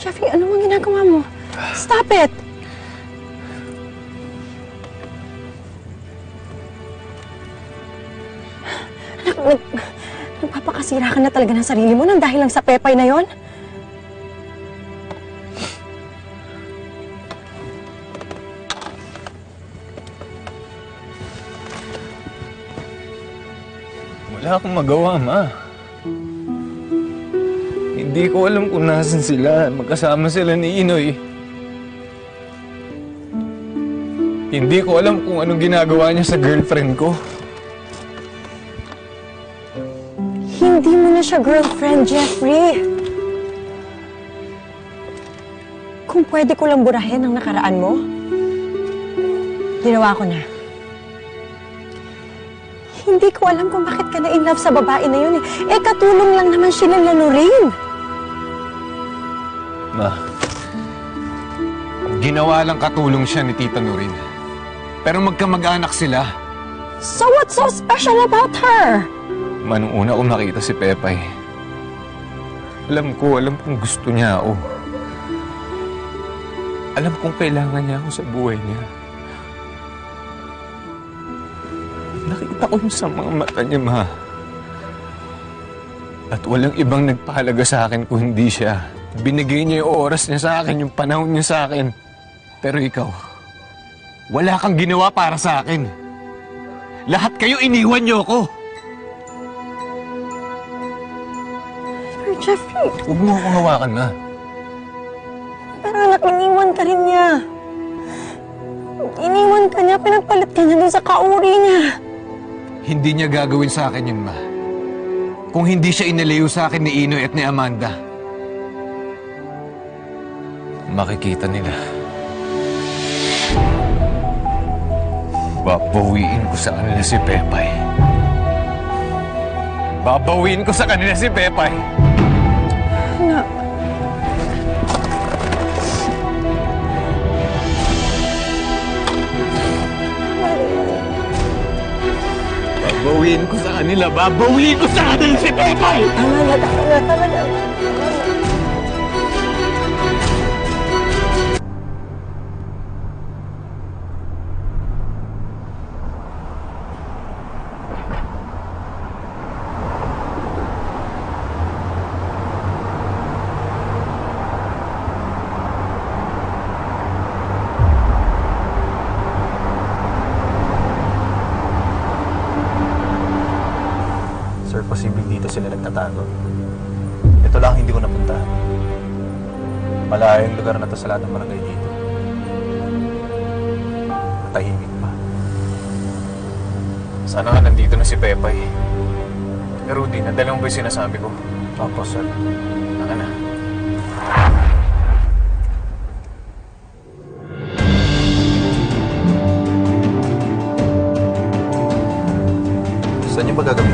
Jeffrey, ano bang ginagawa mo? Stop it! Anak, nagpapakasira ka na talaga ng sarili mo nang dahil lang sa Pepay na yon? Wala akong magawa, Ma. Hindi ko alam kung nasan sila. Magkasama sila ni Inoy. Hindi ko alam kung anong ginagawa niya sa girlfriend ko. Hindi mo na siya girlfriend, Jeffrey. Kung pwede ko lang burahin ang nakaraan mo, ginawa ko na. Hindi ko alam kung bakit ka na in love sa babae na yun eh. Eh, katulong lang naman siya nila Lorraine. Ma, ginawa lang katulong siya ni Tita Nurin. Pero magkamag-anak sila. So what's so special about her? Ma, nung una ko nakita si Pepay, alam kong gusto niya ako. Alam kong kailangan niya ako sa buhay niya. Nakita ko yun sa mga mata niya, Ma. At walang ibang nagpahalaga sa akin kung hindi siya. Binigay niya yung oras niya sa akin, yung panahon niya sa akin. Pero ikaw, wala kang ginawa para sa akin. Lahat kayo iniwan niyo ako. Sir Jeffrey. Huwag mo akong hawakan, Ma. Pero anak, iniwan ka rin niya. Iniwan ka niya, pinagpalit ka niya dun sa kauri niya. Hindi niya gagawin sa akin yun, Ma. Kung hindi siya inalayo sa akin ni Inoy at ni Amanda. Makikita nila. Babawiin ko sa kanila si Pepay. Babawiin ko sa kanila si Pepay. Anak. Babawiin ko sa kanila. Babawiin ko sa kanila si Pepay! Tama na. Sir, posibleng dito sila nagtatago. Ito lang hindi ko napuntahan. Malayo yung lugar na to sa lahat ng barangay dito. Matahimik pa. Sana nga nandito na si Pepay. Pero Rudy, nadala mo ba yung sinasabi ko? Opo, sir. Naka na. Saan yung magagawin?